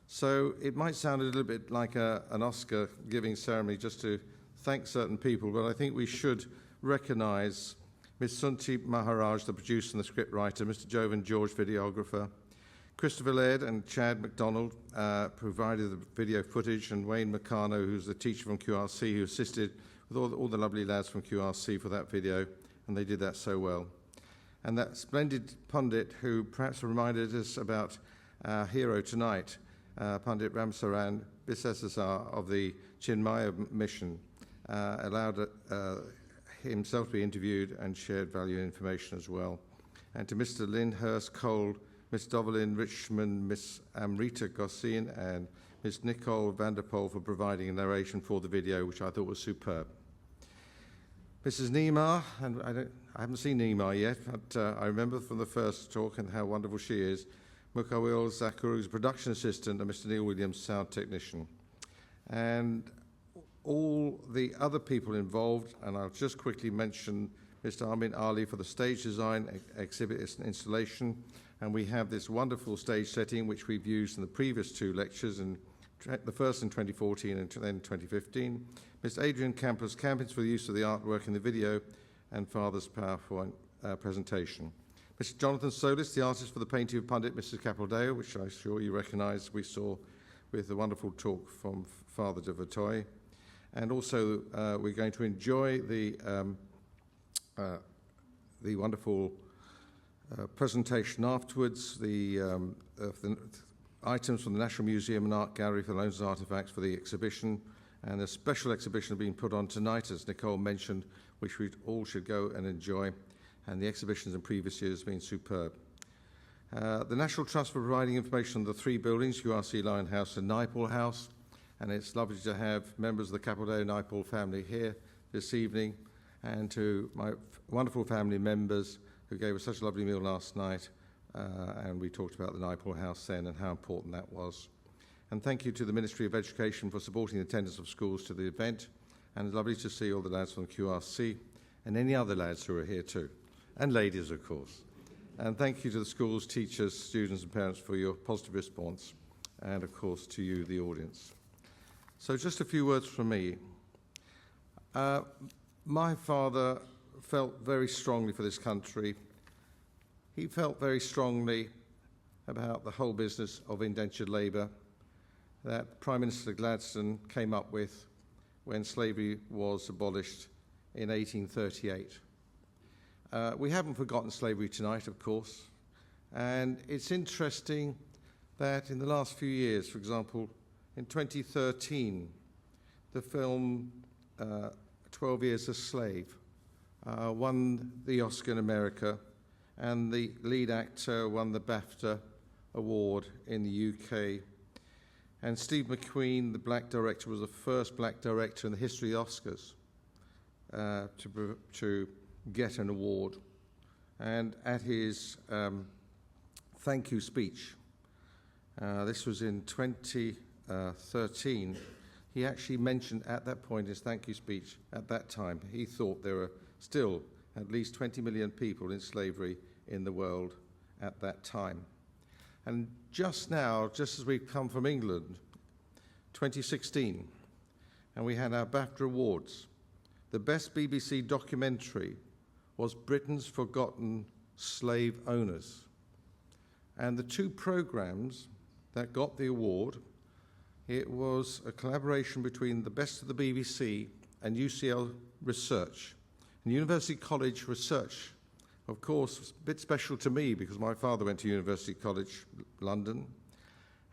So it might sound a little bit like an Oscar-giving ceremony just to thank certain people, but I think we should recognise Ms. Sunti Maharaj, the producer and the scriptwriter, Mr. Jovan George, videographer, Christopher Laird and Chad MacDonald provided the video footage, and Wayne Meccano, who's the teacher from QRC, who assisted with all the lovely lads from QRC for that video, and they did that so well. And that splendid pundit who perhaps reminded us about our hero tonight, Pandit Ramsaran Bisesasar of the Chinmaya mission, allowed himself to be interviewed and shared valuable information as well. And to Mr. Lyndhurst Cole, Miss Dovelin Richmond, Miss Amrita Gossin, and Miss Nicole Vanderpoel for providing a narration for the video, which I thought was superb. Mrs. Neymar, and I haven't seen Neymar yet, but I remember from the first talk and how wonderful she is. Mukawil Zakuru's production assistant, and Mr. Neil Williams, sound technician. And all the other people involved, and I'll just quickly mention Mr. Amin Ali for the stage design, exhibit installation, and we have this wonderful stage setting which we've used in the previous two lectures, the first in 2014 and then 2015. Mr. Adrian Campos for the use of the artwork in the video, and Father's PowerPoint presentation. Mr. Jonathan Solis, the artist for the painting of Pandit Mrs. Capildeo, which I'm sure you recognise we saw with the wonderful talk from Father de Vitoy. And also we're going to enjoy the wonderful presentation afterwards, the items from the National Museum and Art Gallery for loans and artefacts for the exhibition, and a special exhibition being put on tonight, as Nicole mentioned, which we all should go and enjoy. And the exhibitions in previous years have been superb. The National Trust for providing information on the three buildings, URC Lion House and Naipaul House, and it's lovely to have members of the Capildeo Naipaul family here this evening, and to my wonderful family members who gave us such a lovely meal last night, and we talked about the Naipaul House then and how important that was. And thank you to the Ministry of Education for supporting the attendance of schools to the event, and it's lovely to see all the lads from QRC and any other lads who are here too. And ladies, of course. And thank you to the schools, teachers, students and parents for your positive response, and of course to you, the audience. So just a few words from me. My father felt very strongly for this country. He felt very strongly about the whole business of indentured labour, that Prime Minister Gladstone came up with when slavery was abolished in 1838. We haven't forgotten slavery tonight, of course, and it's interesting that in the last few years, for example, in 2013, the film 12 Years a Slave won the Oscar in America, and the lead actor won the BAFTA award in the UK. And Steve McQueen, the black director, was the first black director in the history of the Oscars to get an award. And at his thank you speech, this was in 2013, he actually mentioned at that point, his thank you speech, at that time, he thought there were still at least 20 million people in slavery in the world at that time. And just now, just as we've come from England, 2016, and we had our BAFTA Awards, the best BBC documentary was Britain's Forgotten Slave Owners. And the two programs that got the award, it was a collaboration between the best of the BBC and UCL Research. And University College Research, of course, was a bit special to me because my father went to University College London,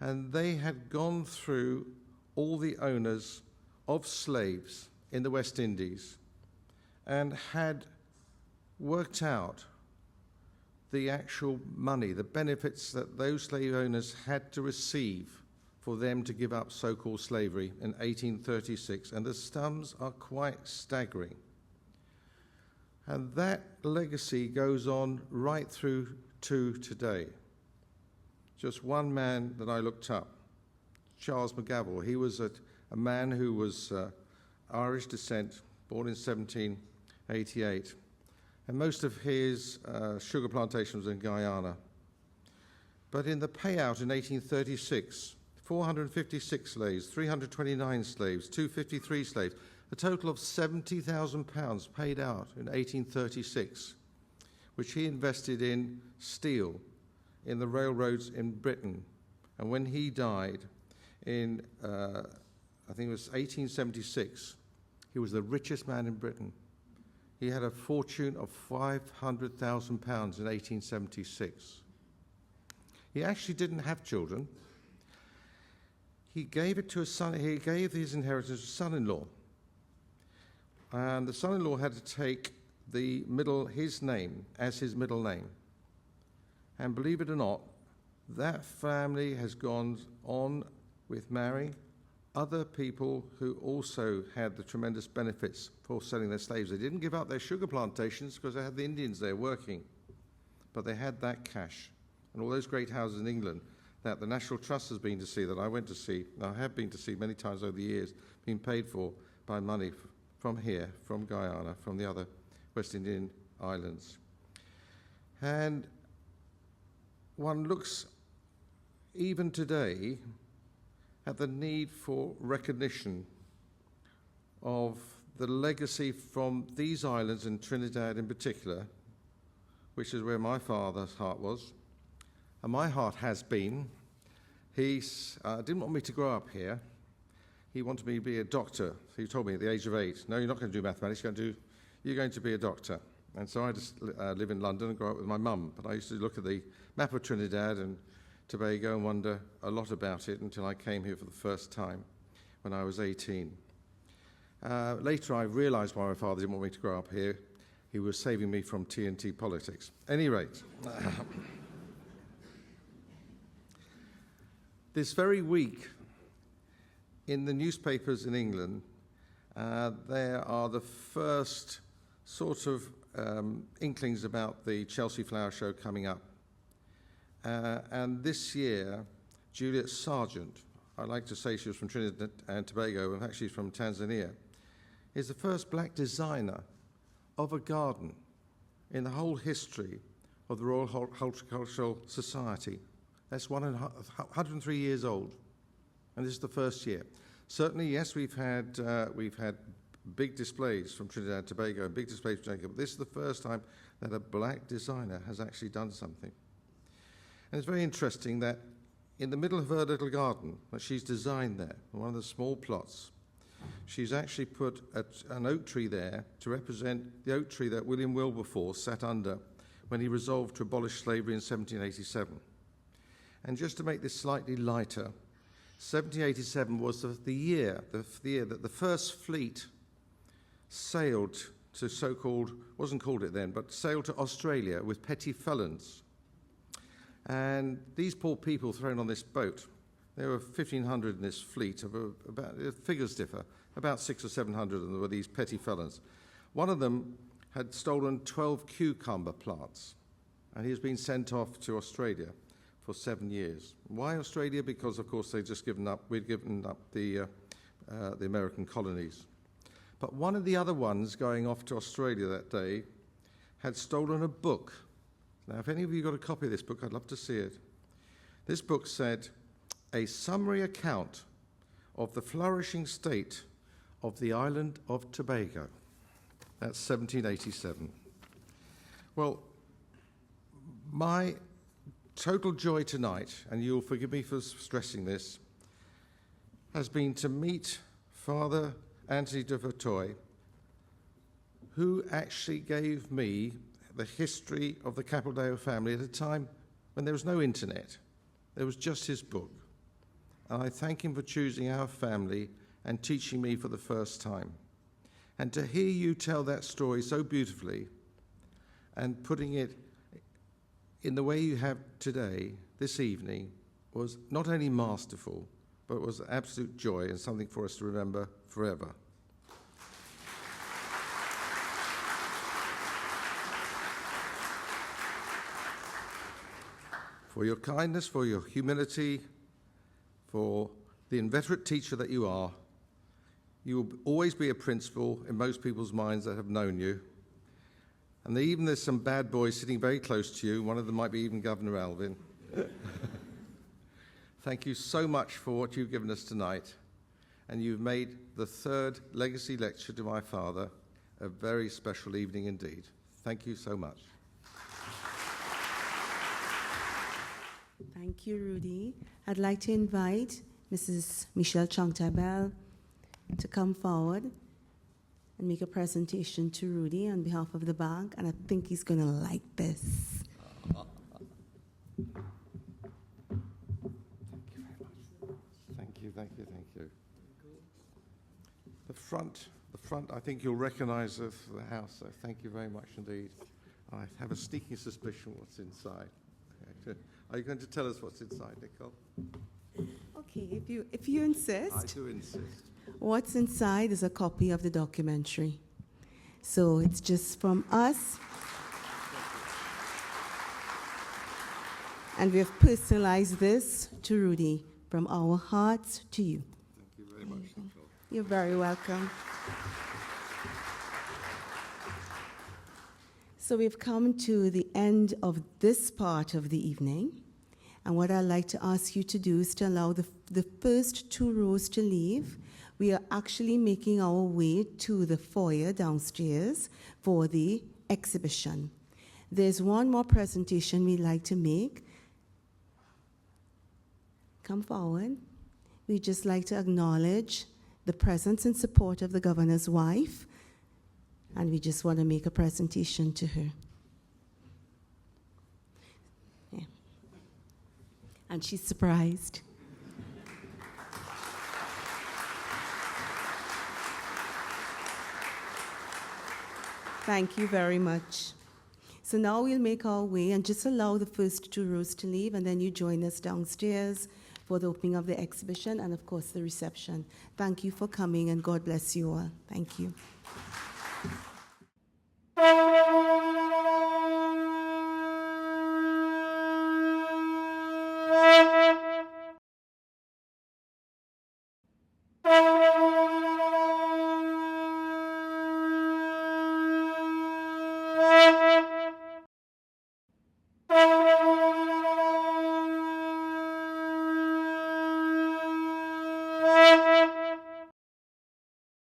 and they had gone through all the owners of slaves in the West Indies and had worked out the actual money, the benefits that those slave owners had to receive for them to give up so-called slavery in 1836, and the sums are quite staggering. And that legacy goes on right through to today. Just one man that I looked up, Charles McGavell. He was a man who was Irish descent, born in 1788. And most of his sugar plantations was in Guyana. But in the payout in 1836, 456 slaves, 329 slaves, 253 slaves, a total of £70,000 paid out in 1836, which he invested in steel, in the railroads in Britain. And when he died in, I think it was 1876, he was the richest man in Britain. He had a fortune of £500,000 in 1876. He actually didn't have children. He gave it to his son. He gave his inheritance to his son-in-law. And the son-in-law had to take his name as his middle name. And believe it or not, that family has gone on with marrying other people who also had the tremendous benefits for selling their slaves. They didn't give up their sugar plantations because they had the Indians there working, but they had that cash. And all those great houses in England that the National Trust has been to see, that I went to see, and I have been to see many times over the years, been paid for by money from here, from Guyana, from the other West Indian islands. And one looks, even today, at the need for recognition of the legacy from these islands, in Trinidad in particular, which is where my father's heart was, and my heart has been. He didn't want me to grow up here. He wanted me to be a doctor. So he told me at the age of 8, no, you're not going to do mathematics, you're going to be a doctor. And so I just live in London and grow up with my mum. But I used to look at the map of Trinidad and Tobago and wonder a lot about it until I came here for the first time when I was 18. Later I realised why my father didn't want me to grow up here. He was saving me from TNT politics. At any rate, this very week in the newspapers in England, there are the first sort of inklings about the Chelsea Flower Show coming up. And this year, Juliet Sargent, I like to say she was from Trinidad and Tobago, and actually she's from Tanzania, is the first black designer of a garden in the whole history of the Royal Horticultural Society. That's 103 years old, and this is the first year. Certainly, yes, we've had big displays from Trinidad and Tobago, and big displays from Jamaica, but this is the first time that a black designer has actually done something. And it's very interesting that in the middle of her little garden that she's designed there, one of the small plots, she's actually put an oak tree there to represent the oak tree that William Wilberforce sat under when he resolved to abolish slavery in 1787. And just to make this slightly lighter, 1787 was the year that the first fleet sailed to so-called, wasn't called it then, but sailed to Australia with petty felons. And these poor people thrown on this boat, there were 1,500 in this fleet, about, figures differ, about 600 or 700 of them were these petty felons. One of them had stolen 12 cucumber plants, and he has been sent off to Australia for 7 years. Why Australia? Because, of course, we'd given up the American colonies. But one of the other ones going off to Australia that day had stolen a book. Now, if any of you got a copy of this book, I'd love to see it. This book said, "A summary account of the flourishing state of the island of Tobago." That's 1787. Well, my total joy tonight, and you'll forgive me for stressing this, has been to meet Father Anthony de Vertoy, who actually gave me the history of the Capildeo family at a time when there was no internet. There was just his book. And I thank him for choosing our family and teaching me for the first time. And to hear you tell that story so beautifully and putting it in the way you have today, this evening, was not only masterful, but was an absolute joy and something for us to remember forever. For your kindness, for your humility, for the inveterate teacher that you are, you will always be a principal in most people's minds that have known you. And even there's some bad boys sitting very close to you. One of them might be even Governor Alvin. Thank you so much for what you've given us tonight. And you've made the third legacy lecture to my father a very special evening indeed. Thank you so much. Thank you, Rudy. I'd like to invite Mrs. Michelle Chongtabel to come forward and make a presentation to Rudy on behalf of the bank, and I think he's going to like this. Thank you. The front, I think you'll recognize the house, so thank you very much indeed. I have a sneaking suspicion what's inside. Are you going to tell us what's inside, Nicole? Okay, if you insist. I do insist. What's inside is a copy of the documentary. So it's just from us. And we have personalized this to Rudy, from our hearts to you. Thank you very much, Nicole. You're very welcome. So we've come to the end of this part of the evening. And what I'd like to ask you to do is to allow the first two rows to leave. We are actually making our way to the foyer downstairs for the exhibition. There's one more presentation we'd like to make. Come forward. We'd just like to acknowledge the presence and support of the governor's wife, and we just want to make a presentation to her. Yeah. And she's surprised. Thank you very much. So now we'll make our way and just allow the first two rows to leave, and then you join us downstairs for the opening of the exhibition and, of course, the reception. Thank you for coming, and God bless you all. Thank you.